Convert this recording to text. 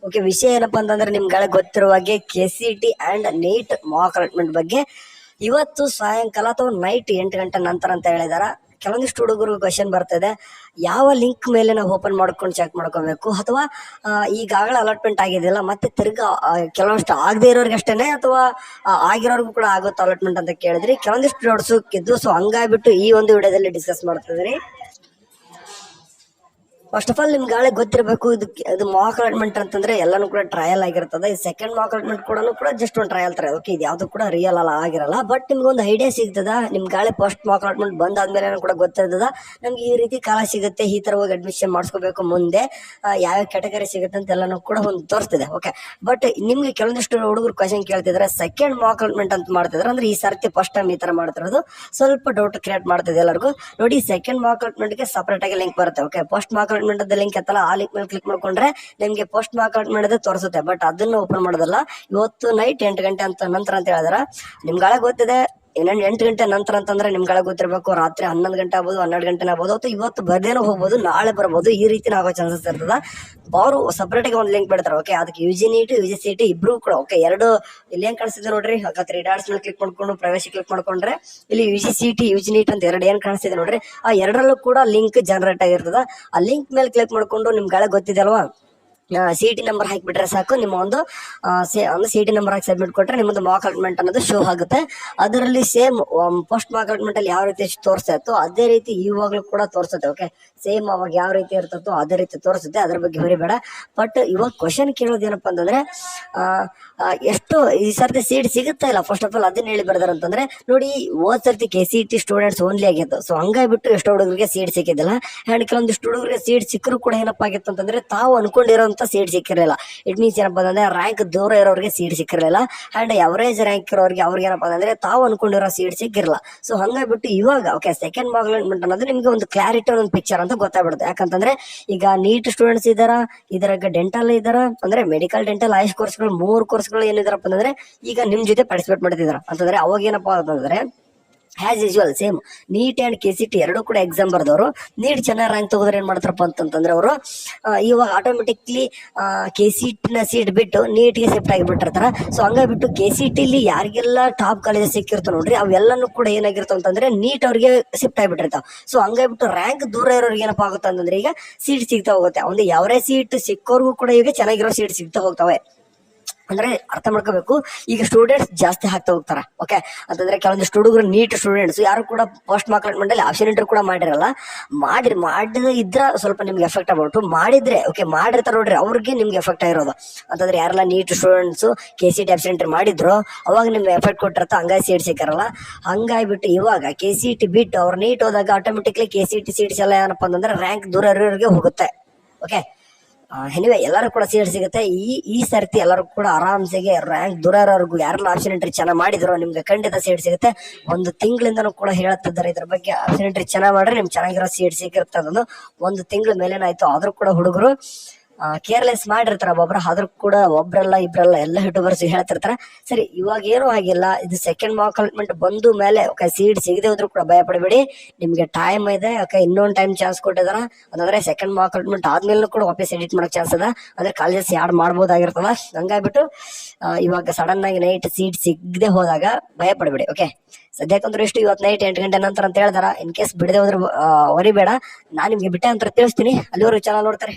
Okay, ವಿಷಯ ಏನಪ್ಪಾ ಅಂತಂದ್ರೆ ನಿಮ್ಗೆ ಗೊತ್ತಿರುವ ಹಾಗೆ KCET and NEET mock allotment ಬಗ್ಗೆ ಇವತ್ತು ಸಾಯಂಕಾಲ ಅಥವಾ ನೈಟ್ 8 ಗಂಟೆ ನಂತರ ಅಂತ ಹೇಳಿದಾರ. ಕೆಲವೊಂದಿಷ್ಟು ಹುಡುಗರು ಕ್ವಶನ್ ಬರ್ತಿದೆ, ಯಾವ ಲಿಂಕ್ ಮೇಲೆ ನಾವು ಓಪನ್ ಮಾಡ್ಕೊಂಡು ಚೆಕ್ ಮಾಡ್ಕೋಬೇಕು, ಅಥವಾ ಈಗಾಗಲೇ ಅಲಾಟ್ಮೆಂಟ್ ಆಗಿದೆಯಲ್ಲ ಮತ್ತೆ ತಿರ್ಗಾ ಕೆಲವೊಂದಿಷ್ಟು ಆಗದೆ ಇರೋರಿಗೆ ಅಷ್ಟೇನೆ ಅಥವಾ ಆಗಿರೋರ್ಗು ಕೂಡ ಆಗುತ್ತೆ ಅಲಾಟ್ಮೆಂಟ್ ಅಂತ ಕೇಳಿದ್ರಿ. ಕೆಲವೊಂದಿಷ್ಟು ಡೌಟ್ಸ್ ಸೊ ಹಂಗಾಗ್ಬಿಟ್ಟು ಈ ಒಂದು ವಿಡಿಯೋದಲ್ಲಿ ಡಿಸ್ಕಸ್ ಮಾಡ್ತಿದ್ರಿ. ಫಸ್ಟ್ ಆಫ್ ಆಲ್ ನಿಮ್ಗೆ ಗೊತ್ತಿರಬೇಕು, ಇದು ಮಾಕ್ ಅಲಾಟ್ಮೆಂಟ್ ಅಂತಂದ್ರೆ ಎಲ್ಲಾನು ಕೂಡ ಟ್ರಯಲ್ ಆಗಿರ್ತದೆ. ಈ ಸೆಕೆಂಡ್ ಮಾಕ್ ಅಲಾಟ್ಮೆಂಟ್ ಕೂಡ ಜಸ್ಟ್ ಒಂದು ಟ್ರಯಲ್ ತರ. ಓಕೆ, ಇದು ಯಾವ್ದು ಕೂಡ ರಿಯಲ್ ಅಲ್ಲ ಆಗಿರಲ್ಲ. ಬಟ್ ನಿಮ್ಗೆ ಒಂದು ಐಡಿಯಾ ಸಿಗ್ತದ, ನಿಮ್ಗೆ ಫಸ್ಟ್ ಮಾಕ್ ಅಲಾಟ್ಮೆಂಟ್ ಬಂದಾದ್ಮೇಲೆ ಕೂಡ ಗೊತ್ತಿರ್ತದ ನಮ್ಗೆ ಈ ರೀತಿ ಕಾಲ ಸಿಗುತ್ತೆ, ಈ ತರ ಹೋಗಿ ಅಡ್ಮಿಷನ್ ಮಾಡಿಸ್ಕೋಬೇಕು, ಮುಂದೆ ಯಾವ ಕ್ಯಾಟಗರಿ ಸಿಗುತ್ತೆ ಅಂತ ಎಲ್ಲಾನು ಕೂಡ ಒಂದು ತೋರಿಸ್ತಿದೆ. ಓಕೆ, ಬಟ್ ನಿಮ್ಗೆ ಕೆಲವೊಂದಿಷ್ಟು ಹುಡುಗರು ಕ್ವಶನ್ ಕೇಳ್ತಿದ್ರೆ ಸೆಕೆಂಡ್ ಮಾಕ್ ಅಲಾಟ್ಮೆಂಟ್ ಅಂತ ಮಾಡ್ತಿದ್ರೆ, ಅಂದ್ರೆ ಈ ಸರ್ತಿ ಫಸ್ಟ್ ಟೈಮ್ ಈ ತರ ಮಾಡ್ತಿರೋದು ಸ್ವಲ್ಪ ಡೌಟ್ ಕ್ರಿಯೇಟ್ ಮಾಡ್ತಿದೆ ಎಲ್ಲರಿಗೂ. ನೋಡಿ, ಸೆಕೆಂಡ್ ಮಾಕ್ ಅಲಾಟ್ಮೆಂಟ್ ಗೆ ಸಪರೇಟ್ ಆಗಿ ಲಿಂಕ್ ಬರುತ್ತೆ. Okay, first mock allotment link ಎತ್ತಲ್ಲ, ಆ ಲಿಂಕ್ ಮೇಲೆ ಕ್ಲಿಕ್ ಮಾಡ್ಕೊಂಡ್ರೆ ನಿಮ್ಗೆ ಫಸ್ಟ್ ಮಾರ್ಕ್ ಔಟ್ ಮಾಡಿದ್ರೆ ತೋರಿಸುತ್ತೆ. ಬಟ್ ಅದನ್ನ ಓಪನ್ ಮಾಡೋದಲ್ಲ. ಇವತ್ತು ನೈಟ್ 8 ಗಂಟೆ ನಂತರ ಅಂತ ಹೇಳಿದ್ರ ನಿಮ್ಗೆ ಗೊತ್ತಿದೆ. 8 ಗಂಟೆ ನಂತರ ಅಂತಂದ್ರೆ ನಿಮ್ಗೆ ಗೊತ್ತಿರಬೇಕು, ರಾತ್ರಿ 11 ಗಂಟೆ ಆಗ್ಬೋದು, 12 ಗಂಟೆ ಆಗ್ಬೋದು, ಅಥವಾ ಇವತ್ತು ಬರ್ದೇನೋ ಹೋಗ್ಬೋದು, ನಾಳೆ ಬರ್ಬೋದು, ಈ ರೀತಿ ಆಗೋ ಚಾನ್ಸಸ್ ಇರ್ತದ. ಅವರು ಸಪರೇಟ್ ಆಗಿ ಒಂದು ಲಿಂಕ್ ಬಿಡ್ತಾರೆ. ಓಕೆ, ಅದಕ್ಕೆ UG CET ಇಬ್ರು ಕೂಡ. ಓಕೆ, ಎರಡು ಇಲ್ಲಿ ಏನ್ ಕಾಣಿಸ್ತಿದೆ ನೋಡ್ರಿ, 3 ಡಾಟ್ಸ್ ಮೇಲೆ ಕ್ಲಿಕ್ ಮಾಡ್ಕೊಂಡು ಪ್ರೈವಸಿ ಕ್ಲಿಕ್ ಮಾಡ್ಕೊಂಡ್ರೆ ಇಲ್ಲಿ UG CET ಅಂತ ಎರಡು ಏನ್ ಕಾಣಿಸ್ತಿದೆ ನೋಡ್ರಿ, ಆ ಎರಡರಲ್ಲೂ ಕೂಡ ಲಿಂಕ್ ಜನರೇಟ್ ಆಗಿರ್ತದ. ಆ ಲಿಂಕ್ ಮೇಲೆ ಕ್ಲಿಕ್ ಮಾಡ್ಕೊಂಡು ನಿಮ್ಗೆ ಗೊತ್ತಿದೆ ಅಲ್ವಾ, CET ನಂಬರ್ ಹಾಕಿಬಿಟ್ರೆ ಸಾಕು. ನಿಮ್ಮ ಒಂದು CET ನಂಬರ್ ಹಾಕಿ ಸಬ್ಮಿಟ್ ಕೊಟ್ರೆ ನಿಮ್ಮದು ಮಾಕ್ ಅಲಾಟ್ಮೆಂಟ್ ಅನ್ನೋದು ಶೋ ಆಗುತ್ತೆ. ಅದರಲ್ಲಿ ಸೇಮ್ ಫಸ್ಟ್ ಮಾಕ್ ಅಲಾಟ್ಮೆಂಟ್ ಅಲ್ಲಿ ಯಾವ ರೀತಿ ತೋರಿಸ್ತಾ ಇತ್ತು ಅದೇ ರೀತಿ ಇವಾಗಲೂ ಕೂಡ ತೋರಿಸುತ್ತೆ. ಓಕೆ, ಸೇಮ್ ಅವಾಗ ಯಾವ ರೀತಿ ಇರ್ತೋ ಅದೇ ರೀತಿ ತೋರಿಸುತ್ತೆ, ಅದ್ರ ಬಗ್ಗೆ ಹೊರಿಬೇಡ. ಬಟ್ ಇವಾಗ ಕ್ವಶನ್ ಕೇಳೋದೇನಪ್ಪ ಅಂತಂದ್ರೆ, ಎಷ್ಟು ಈ ಸರ್ತಿ ಸೀಟ್ ಸಿಗುತ್ತಾ ಇಲ್ಲ, ಫಸ್ಟ್ ಆಫ್ ಆಲ್ ಅದನ್ನ ಹೇಳಿ ಬರ್ದಾರ ಅಂತಂದ್ರೆ, ನೋಡಿ ಹೋದ್ ಸರ್ತಿ KCET ಸ್ಟೂಡೆಂಟ್ಸ್ ಓನ್ಲಿ ಆಗಿತ್ತು. ಸೊ ಹಂಗಾಗ್ಬಿಟ್ಟು ಎಷ್ಟೋ ಹುಡುಗರಿಗೆ ಸೀಟ್ ಸಿಕ್ಕಿದ್ದಿಲ್ಲ. ಅಂಡ್ ಕೆಲವೊಂದಿಷ್ಟು ಹುಡುಗರಿಗೆ ಸೀಟ್ ಸಿಕ್ಕರು ಕೂಡ ಏನಪ್ಪಾ ಆಗಿತ್ತು ಅಂತಂದ್ರೆ, ತಾವು ಅನ್ಕೊಂಡಿರೋ ಸೀಟ್ ಸಿಕ್ಕಿರಲಿಲ್ಲ. ಇಟ್ ಮೀನ್ಸ್ ಏನಪ್ಪಾ ಅಂದ್ರೆ, ರ್ಯಾಂಕ್ ದೂರ ಇರೋರಿಗೆ ಸೀಟ್ ಸಿಕ್ಕಿರಲಿಲ್ಲ. ಅಂಡ್ ಅವರೇಜ್ ರ್ಯಾಂಕ್ ಇರೋರಿಗೆ ಅವ್ರಿಗೆ ಏನಪ್ಪಾ ಅಂದ್ರೆ ತಾವು ಅನ್ಕೊಂಡಿರೋ ಸೀಟ್ ಸಿಕ್ಕಿರಲ್ಲ. ಸೊ ಹಂಗಾಗ್ಬಿಟ್ಟು ಇವಾಗ ಓಕೆ, ಸೆಕೆಂಡ್ ಮಾಕ್ ಅಲಾಟ್ಮೆಂಟ್ ಅನ್ನೋದು ನಿಮ್ಗೆ ಒಂದು ಕ್ಲಾರಿಟಿ, ಒಂದು ಪಿಕ್ಚರ್ ಅಂತ ಗೊತ್ತಾಗ್ಬಿಡುತ್ತೆ. ಯಾಕಂತಂದ್ರೆ ಈಗ ನೀಟ್ ಸ್ಟೂಡೆಂಟ್ಸ್ ಇದ್ರಾಗ ಡೆಂಟಲ್ ಇದಾರ, ಅಂದ್ರೆ ಮೆಡಿಕಲ್ ಡೆಂಟಲ್ ಆಯುಷ್ ಕೋರ್ಸ್ಗಳು 3 ಕೋರ್ಸ್ಗಳು ಏನಿದಾರಪ್ಪ ಅಂದ್ರೆ ಈಗ ನಿಮ್ ಜೊತೆ ಪಾರ್ಟಿಸಿಪೇಟ್ ಮಾಡ್ತಿದಾರ ಅಂತಂದ್ರೆ, ಅವಾಗ ಏನಪ್ಪಾ ಅಂತಂದ್ರೆ as usual same NEET and KCET ಎರಡು ಕೂಡ ಎಕ್ಸಾಮ್ ಬರ್ದವರು ನೀಟ್ ಚೆನ್ನಾಗಿ ರ್ಯಾಂಕ್ ತಗೋದ್ರೆ ಏನ್ ಮಾಡ್ತಾರಪ್ಪ ಅಂತಂದ್ರೆ, ಅವರು ಇವಾಗ ಆಟೋಮೆಟಿಕ್ಲಿ KCET ನ ಸೀಟ್ ಬಿಟ್ಟು ನೀಟ್ಗೆ ಶಿಫ್ಟ್ ಆಗಿಬಿಟ್ಟಿರ್ತಾರ. ಸೊ ಹಂಗಾಗ್ಬಿಟ್ಟು KCET ಇಲ್ಲಿ ಯಾರಿಗೆಲ್ಲ ಟಾಪ್ ಕಾಲೇಜ್ ಸಿಕ್ಕಿರ್ತಾವ ನೋಡ್ರಿ, ಅವೆಲ್ಲನೂ ಕೂಡ ಏನಾಗಿರ್ತಾವ ಅಂತಂದ್ರೆ ನೀಟ್ ಅವ್ರಿಗೆ ಶಿಫ್ಟ್ ಆಗಿಬಿಟ್ಟಿರ್ತಾವ. ಸೊ ಹಂಗಾಗ್ಬಿಟ್ಟು ರ್ಯಾಂಕ್ ದೂರ ಇರೋರಿಗೆ ಏನಪ್ಪಾ ಆಗುತ್ತೆ ಅಂತಂದ್ರೆ ಈಗ ಸೀಟ್ ಸಿಗ್ತಾ ಹೋಗುತ್ತೆ. ಒಂದು ಯಾವರೇ ಸೀಟ್ ಸಿಕ್ಕೋರ್ಗೂ ಕೂಡ ಈಗ ಚೆನ್ನಾಗಿರೋ ಸೀಟ್ ಸಿಗ್ತಾ ಹೋಗ್ತಾವೆ. ಅಂದ್ರೆ ಅರ್ಥ ಮಾಡ್ಕೋಬೇಕು, ಈಗ ಸ್ಟೂಡೆಂಟ್ಸ್ ಜಾಸ್ತಿ ಆಗ್ತಾ ಹೋಗ್ತಾರ. ಓಕೆ, ಅಂತಂದ್ರೆ ಕೆಲವೊಂದಿಷ್ಟು ಹುಡುಗರು ನೀಟ್ ಸ್ಟೂಡೆಂಟ್ಸ್ ಯಾರು ಕೂಡ ಫಸ್ಟ್ ಮಾರ್ಕ್ ಅಲಾಟ್ಮೆಂಟ್ ಅಲ್ಲಿ ಆಪ್ಷನ್ ಎಂಟ್ರಿ ಕೂಡ ಮಾಡಿರಲ್ಲ. ಮಾಡಿದ ಇದ್ರ ಸ್ವಲ್ಪ ನಿಮ್ಗೆ ಎಫೆಕ್ಟ್ ಆಗ್ಬಿಟ್ಟು, ಮಾಡಿದ್ರೆ ಓಕೆ ಮಾಡಿರ್ತಾರ ನೋಡ್ರಿ, ಅವ್ರಿಗೆ ನಿಮ್ಗೆ ಎಫೆಕ್ಟ್ ಆಗಿರೋದು. ಅಂತಂದ್ರೆ ಯಾರೆಲ್ಲ NEET students KCET option entry ಮಾಡಿದ್ರು ಅವಾಗ ನಿಮ್ಗೆ ಎಫೆಕ್ಟ್ ಕೊಟ್ಟಿರತ್ತ, ಹಂಗಾಗಿ ಸೀಟ್ ಸಿಕ್ಕಾರಲ್ಲ. ಹಂಗಾಗ್ಬಿಟ್ಟು ಇವಾಗ KCET ಬಿಟ್ಟು ಅವ್ರು ನೀಟ್ ಹೋದಾಗ ಆಟೋಮೆಟಿಕ್ಲಿ KCET ಸೀಟ್ಸ್ ಎಲ್ಲ ಏನಪ್ಪಾ ಅಂತಂದ್ರೆ ರ್ಯಾಂಕ್ ದೂರ ಇರೋರಿಗೆ ಹೋಗುತ್ತೆ. ಓಕೆ, ಎನಿವೆ ಎಲ್ಲರೂ ಕೂಡ ಸೀಟ್ ಸಿಗುತ್ತೆ. ಈ ಸರ್ತಿ ಎಲ್ಲರೂ ಕೂಡ ಆರಾಮ್ಸೆಗೆ ರ್ಯಾಂಕ್ ದೂರ ಇರೋರ್ಗು ಯಾರೆಲ್ಲ ಆಪ್ಷನ್ ಎಂಟ್ರಿ ಚೆನ್ನಾಗಿ ಮಾಡಿದ್ರು ನಿಮ್ಗೆ ಖಂಡಿತ ಸೀಟ್ ಸಿಗುತ್ತೆ. ಒಂದು ತಿಂಗಳಿಂದನೂ ಕೂಡ ಹೇಳ್ತಿದ್ದಾರೆ ಇದ್ರ ಬಗ್ಗೆ, ಆಪ್ಷನ್ ಎಂಟ್ರಿ ಚೆನ್ನಾಗಿ ಮಾಡ್ರೆ ನಿಮ್ಗೆ ಚೆನ್ನಾಗಿರೋ ಸೀಟ್ ಸಿಕ್ಕಿರುತ್ತೆ. ಅದೊಂದು ಒಂದು ತಿಂಗಳ ಮೇಲೇನಾಯ್ತು, ಆದ್ರೂ ಕೂಡ ಹುಡುಗರು ಕೇರ್ಲೆಸ್ ಮಾಡಿರ್ತಾರ ಒಬ್ಬೊಬ್ರು. ಆದ್ರೂ ಕೂಡ ಒಬ್ರಲ್ಲ ಇಬ್ರಲ್ಲ ಎಲ್ಲ ಯೂಟ್ಯೂಬರ್ಸ್ ಹೇಳ್ತಿರ್ತಾರ. ಸರಿ, ಇವಾಗ ಏನೂ ಆಗಿಲ್ಲ. ಇದು ಸೆಕೆಂಡ್ ಮಾಕ್ ಅಲಾಟ್ಮೆಂಟ್ ಬಂದು ಮೇಲೆ ಓಕೆ ಸೀಟ್ ಸಿಗದೆ ಹೋದ್ರು ಕೂಡ ಭಯ ಪಡಬೇಡಿ, ನಿಮ್ಗೆ ಟೈಮ್ ಇದೆ. ಓಕೆ, ಇನ್ನೊಂದು ಟೈಮ್ ಚಾನ್ಸ್ ಕೊಟ್ಟಿದಾರ. ಅಂದ್ರೆ ಸೆಕೆಂಡ್ ಮಾಕ್ ಅಲಾಟ್ಮೆಂಟ್ ಆದ್ಮೇಲೆ ಕೂಡ ವಾಪಸ್ ಎಡಿಟ್ ಮಾಡಕ್ ಚಾನ್ಸ್ ಅದ. ಅಂದ್ರೆ ಕಾಲೇಜಸ್ ಯಾಡ್ ಮಾಡ್ಬೋದಾಗಿರ್ತದ. ಹಂಗಾಗ್ಬಿಟ್ಟು ಇವಾಗ ಸಡನ್ ಆಗಿ ನೈಟ್ ಸೀಟ್ ಸಿಗದೆ ಹೋದಾಗ ಭಯ ಪಡಬೇಡಿ. ಓಕೆ, ಸದ್ಯಕ್ಕಂದ್ರೆ ಎಷ್ಟು ಇವತ್ತು ನೈಟ್ 8 ಗಂಟೆ ನಂತರ ಅಂತ ಹೇಳ್ದಾರ. ಇನ್ ಕೇಸ್ ಬಿಡದೆ ಹೋದ್ರೆ ಹೊರಿಬೇಡ, ನಾನ್ ನಿಮ್ಗೆ ಬಿಟ್ಟೆ ಅಂತ ತಿಳಿಸ್ತೀನಿ. ಅಲ್ಲಿವರೆಗೂ ಚಾನಲ್ ನೋಡ್ತಾರೆ.